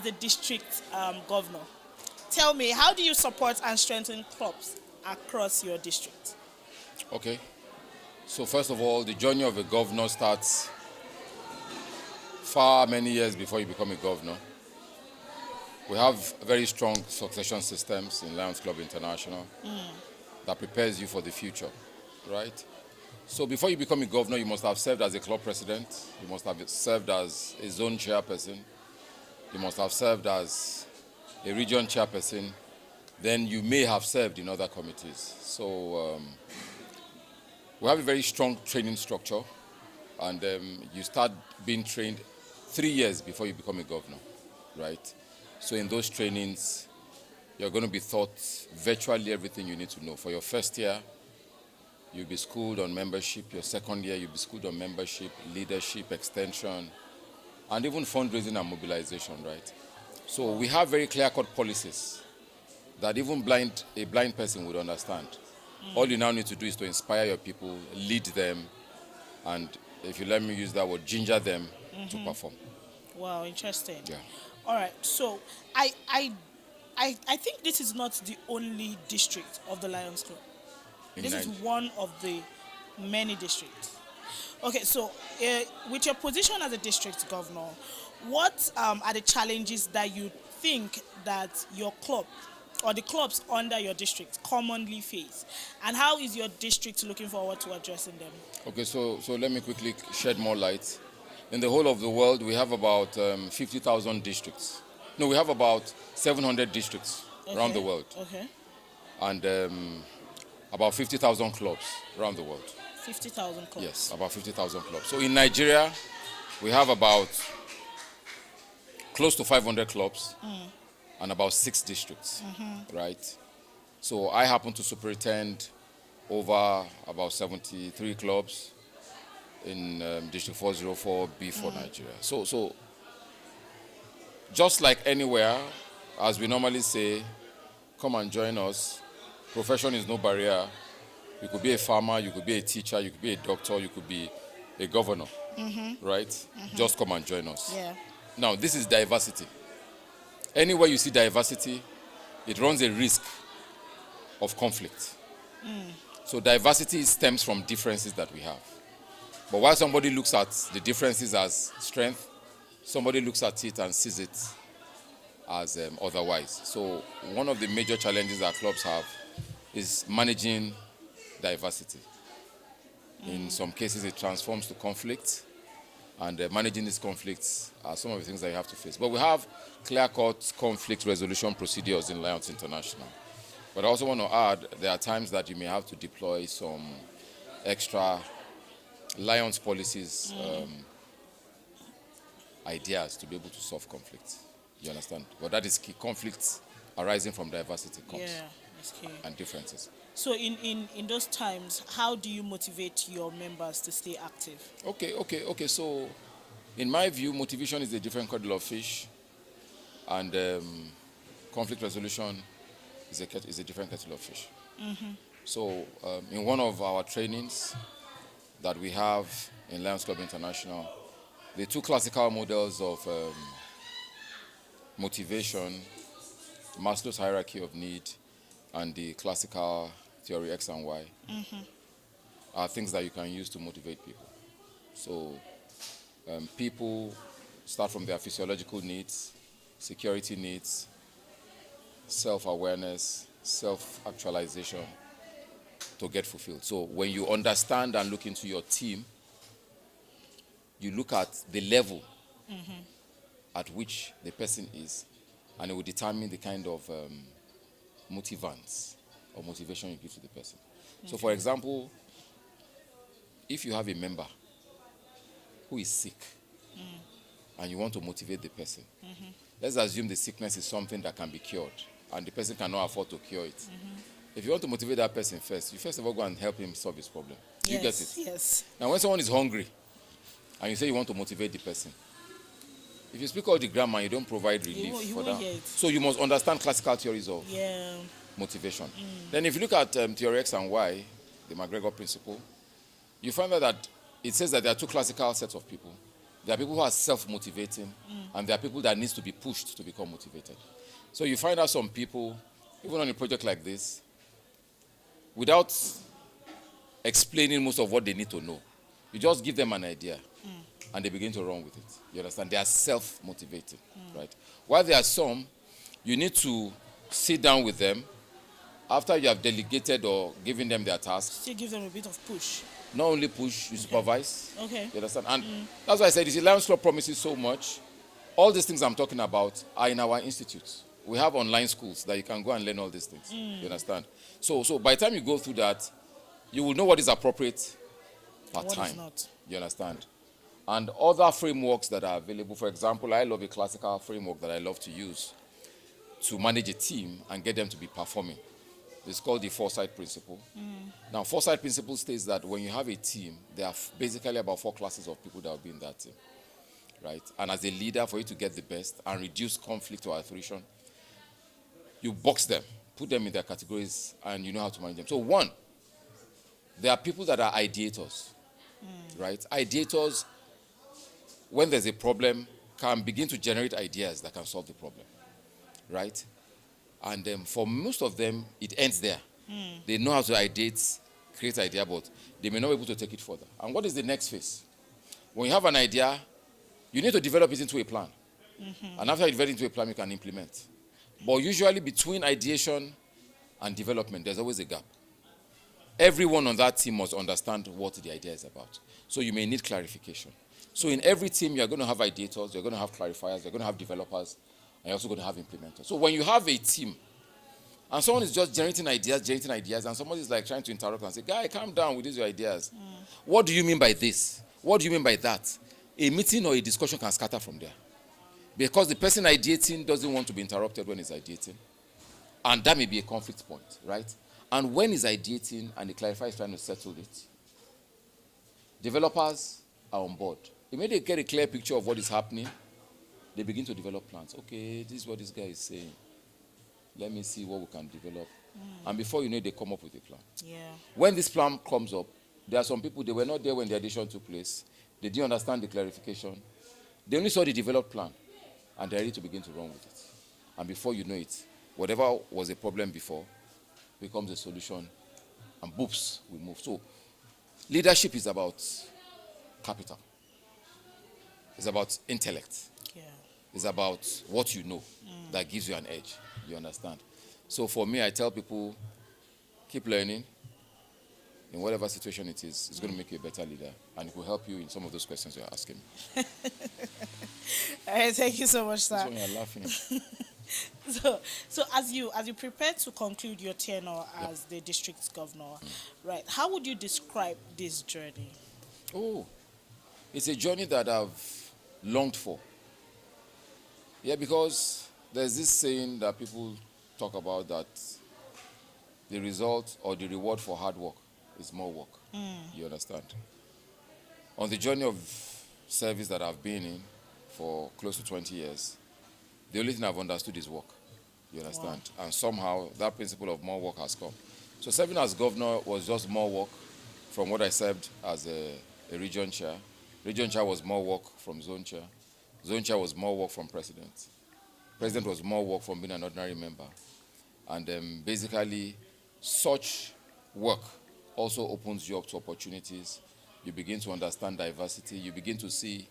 the district governor, tell me, how do you support and strengthen clubs across your district? Okay. So first of all, the journey of a governor starts far many years before you become a governor. We have very strong succession systems in Lions Club International that prepares you for the future, right? So before you become a governor, you must have served as a club president. You must have served as a zone chairperson. You must have served as a region chairperson. Then you may have served in other committees. So we have a very strong training structure, and you start being trained 3 years before you become a governor, right? So in those trainings, you're going to be taught virtually everything you need to know. For your first year, you'll be schooled on membership. Your second year, you'll be schooled on membership, leadership, extension, and even fundraising and mobilization, right? So we have very clear-cut policies that even a blind person would understand. All you now need to do is to inspire your people, lead them, and if you let me use that word, ginger them to perform. Wow, interesting. Yeah. All right, so I think this is not the only district of the Lions Club. This is one of the many districts. Okay, so with your position as a district governor, what are the challenges that you think that your club or the clubs under your district commonly face? And how is your district looking forward to addressing them? Okay, so let me quickly shed more light. In the whole of the world, we have about 50,000 districts. No, we have about 700 districts around the world. Okay. And about 50,000 clubs around the world. 50,000 clubs? Yes, about 50,000 clubs. So in Nigeria, we have about close to 500 clubs and about 6 districts, right? So I happen to superintend over about 73 clubs in District 404B for Nigeria. So just like anywhere, as we normally say, come and join us. Profession is no barrier. You could be a farmer, you could be a teacher, you could be a doctor, you could be a governor, right? Just come and join us. Yeah. Now, this is diversity. Anywhere you see diversity, it runs a risk of conflict. So diversity stems from differences that we have. But while somebody looks at the differences as strength, somebody looks at it and sees it as otherwise. So one of the major challenges that clubs have is managing diversity. In some cases, it transforms to conflict, and managing these conflicts are some of the things that you have to face. But we have clear-cut conflict resolution procedures in Lions International. But I also want to add, there are times that you may have to deploy some extra Lions policies, ideas to be able to solve conflicts. You understand? But that is key. Conflicts arising from diversity comes. Yeah, that's key. And differences. So in those times, how do you motivate your members to stay active? Okay. So in my view, motivation is a different kettle of fish, and conflict resolution is a different kettle of fish. So in one of our trainings that we have in Lions Club International, the 2 classical models of motivation, Maslow's hierarchy of need, and the classical theory X and Y, are things that you can use to motivate people. So people start from their physiological needs, security needs, self-awareness, self-actualization to get fulfilled. So when you understand and look into your team, you look at the level at which the person is, and it will determine the kind of motivants or motivation you give to the person. So for example, if you have a member who is sick and you want to motivate the person, let's assume the sickness is something that can be cured and the person cannot afford to cure it. If you want to motivate that person first, you first of all go and help him solve his problem. Do you get it? Yes. Now when someone is hungry and you say you want to motivate the person, if you speak all the grammar and you don't provide relief for that, so you must understand classical theories of motivation. Then if you look at theory X and Y, the McGregor principle, you find out that it says that there are 2 classical sets of people. There are people who are self-motivating, and there are people that needs to be pushed to become motivated. So you find out some people, even on a project like this, without explaining most of what they need to know, you just give them an idea, and they begin to run with it. You understand? They are self-motivating, right? While there are some, you need to sit down with them after you have delegated or given them their tasks. Still give them a bit of push. Not only push, you supervise. Okay. You understand? And that's why I said, you see, Lions Club promises so much. All these things I'm talking about are in our institutes. We have online schools that you can go and learn all these things. You understand? So by the time you go through that, you will know what is appropriate per What time. is not. You understand? And other frameworks that are available. For example, I love a classical framework that I love to use to manage a team and get them to be performing. It's called the foresight principle. Now, foresight principle states that when you have a team, there are basically about 4 classes of people that will be in that team, right? And as a leader, for you to get the best and reduce conflict or attrition, you box them, put them in their categories, and you know how to manage them. So 1, there are people that are ideators, right? Ideators, when there's a problem, can begin to generate ideas that can solve the problem, right? And for most of them, it ends there. They know how to ideate, create idea, but they may not be able to take it further. And what is the next phase? When you have an idea, you need to develop it into a plan. And after you develop it into a plan, you can implement. But usually between ideation and development, there's always a gap. Everyone on that team must understand what the idea is about. So you may need clarification. So in every team, you're going to have ideators, you're going to have clarifiers, you're going to have developers, and you're also going to have implementers. So when you have a team, and someone is just generating ideas, and somebody is like trying to interrupt and say, guy, calm down with these your ideas. What do you mean by this? What do you mean by that? A meeting or a discussion can scatter from there. Because the person ideating doesn't want to be interrupted when he's ideating. And that may be a conflict point, right? And when he's ideating and the clarifier is trying to settle it, developers are on board. Immediately they get a clear picture of what is happening, they begin to develop plans. Okay, this is what this guy is saying. Let me see what we can develop. And before you know it, they come up with a plan. Yeah. When this plan comes up, there are some people, they were not there when the addition took place. They didn't understand the clarification. They only saw the developed plan, and they're ready to begin to run with it. And before you know it, whatever was a problem before becomes a solution, and boops, we move. So leadership is about capital. It's about intellect. Yeah. It's about what you know that gives you an edge. You understand? So for me, I tell people, keep learning. In whatever situation it is, it's going to make you a better leader, and it will help you in some of those questions you're asking me. All right, thank you so much, sir. That's why you're laughing. So as you prepare to conclude your tenure as the district governor, right? How would you describe this journey? Oh, it's a journey that I've longed for. Yeah, because there's this saying that people talk about, that the result or the reward for hard work is more work. You understand? On the journey of service that I've been in for close to 20 years, the only thing I've understood is work. You understand? Wow. And somehow that principle of more work has come. So serving as governor was just more work from what I served as a region chair. Region chair was more work from zone chair. Zone chair was more work from president. President was more work from being an ordinary member. And basically, such work also opens you up to opportunities. You begin to understand diversity. You begin to see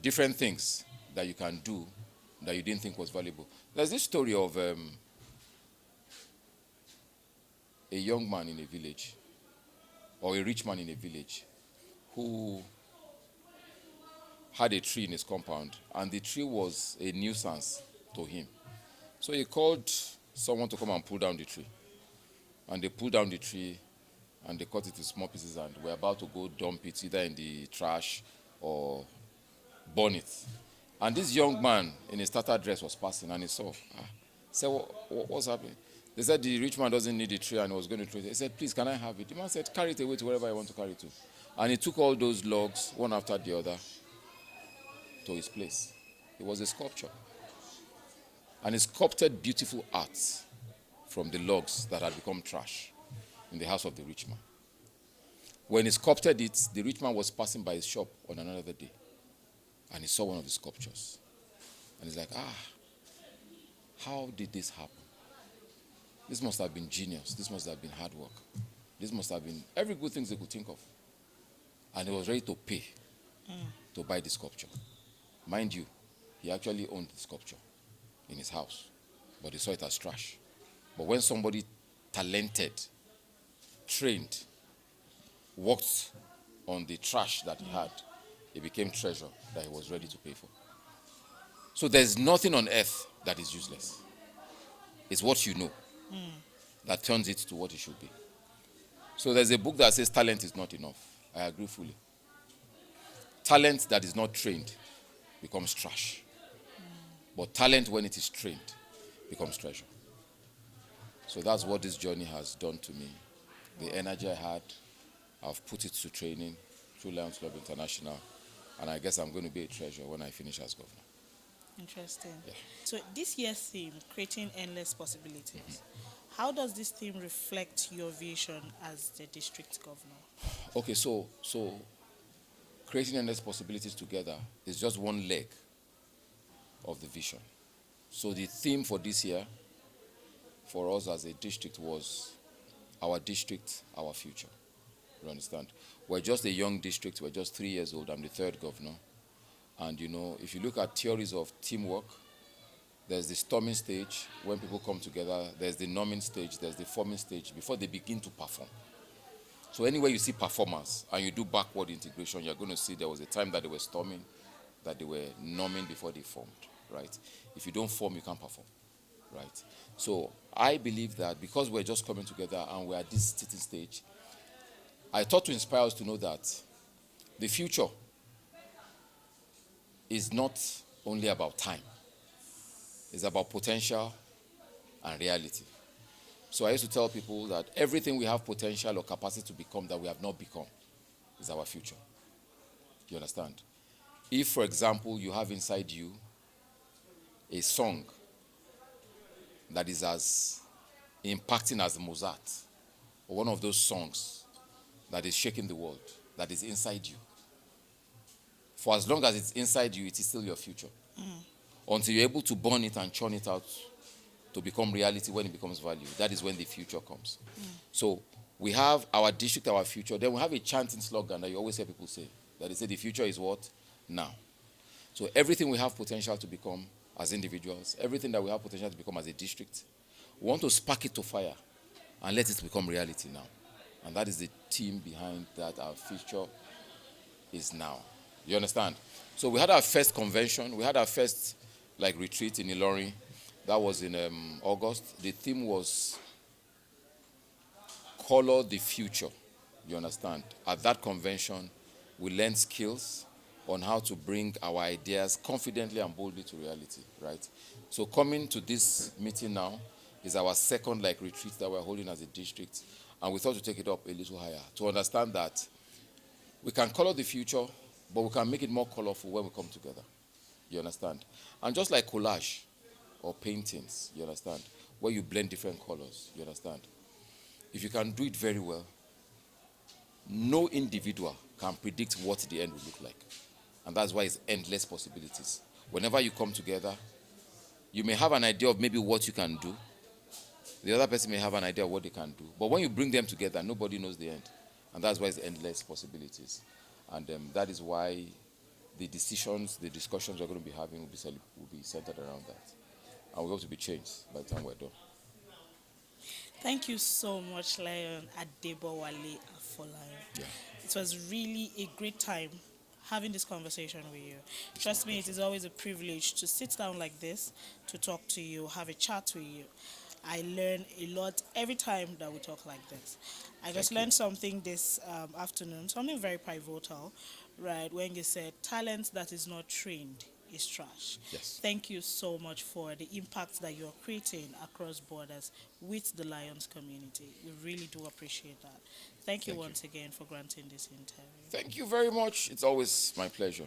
different things that you can do that you didn't think was valuable. There's this story of a young man in a village, or a rich man in a village, who had a tree in his compound, and the tree was a nuisance to him. So he called someone to come and pull down the tree. And they pulled down the tree, and they cut it into small pieces, and were about to go dump it either in the trash or burn it. And this young man in a starter dress was passing, and he saw. Said, what's happening? They said the rich man doesn't need the tree, and he was going to throw it. He said, please, can I have it? The man said, carry it away to wherever you want to carry it to. And he took all those logs, one after the other, to his place. It was a sculpture. And he sculpted beautiful art from the logs that had become trash in the house of the rich man. When he sculpted it, the rich man was passing by his shop on another day. and he saw one of the sculptures. And he's like, how did this happen? This must have been genius. This must have been hard work. This must have been every good thing they could think of. And he was ready to pay to buy the sculpture. Mind you, he actually owned the sculpture in his house, but he saw it as trash. But when somebody talented, trained, worked on the trash that he had, it became treasure that he was ready to pay for. So there's nothing on earth that is useless. It's what you know that turns it to what it should be. So there's a book that says talent is not enough. I agree fully. Talent that is not trained becomes trash. But talent, when it is trained, becomes treasure. So that's what this journey has done to me. The energy I had, I've put it to training through Lions Club International, and I guess I'm going to be a treasure when I finish as governor. Interesting. Yeah. So this year's theme, creating endless possibilities. How does this theme reflect your vision as the district governor? Okay, so creating endless possibilities together is just one leg of the vision. So the theme for this year, for us as a district, was our district, our future. You understand? We're just a young district. We're just 3 years old. I'm the third governor. And, if you look at theories of teamwork, there's the storming stage when people come together. There's the numbing stage. There's the forming stage before they begin to perform. So anywhere you see performers and you do backward integration, you're going to see there was a time that they were storming, that they were numbing before they formed, right? If you don't form, you can't perform, right? So I believe that because we're just coming together and we're at this sitting stage, I thought to inspire us to know that the future is not only about time. It's about potential and reality. So I used to tell people that everything we have potential or capacity to become that we have not become is our future. You understand? If, for example, you have inside you a song that is as impacting as Mozart, or one of those songs that is shaking the world, that is inside you, for as long as it's inside you, it is still your future. Until you're able to burn it and churn it out to become reality, when it becomes value, that is when the future comes. So we have our district, our future. Then we have a chanting slogan that you always hear people say, that they say the future is what? Now. So everything we have potential to become as individuals, everything that we have potential to become as a district, we want to spark it to fire and let it become reality now. And that is the theme behind that. Our future is now. You understand? So we had our first convention. We had our first retreat in Ilorin. That was in August. The theme was Color the Future. You understand? At that convention, we learned skills on how to bring our ideas confidently and boldly to reality, right? So coming to this meeting now is our second retreat that we're holding as a district. And we thought to take it up a little higher to understand that we can color the future, but we can make it more colorful when we come together. You understand? And just like collage or paintings, you understand, where you blend different colors, you understand? If you can do it very well, no individual can predict what the end will look like. And that's why it's endless possibilities. Whenever you come together, you may have an idea of maybe what you can do. The other person may have an idea of what they can do. But when you bring them together, nobody knows the end. And that's why it's endless possibilities. And that is why the decisions, the discussions we're going to be having will be centered around that. And we hope to be changed by the time we're done. Thank you so much, Lion Adebowale Afolanyan. Yeah. It was really a great time having this conversation with you. Trust me, it is always a privilege to sit down like this, to talk to you, have a chat with you. I learn a lot every time that we talk like this. I just learned something this afternoon, something very pivotal, right? When you said talent that is not trained is trash. Yes. Thank you so much for the impact that you're creating across borders with the Lions community. We really do appreciate that. Thank you once again for granting this interview. Thank you very much. It's always my pleasure.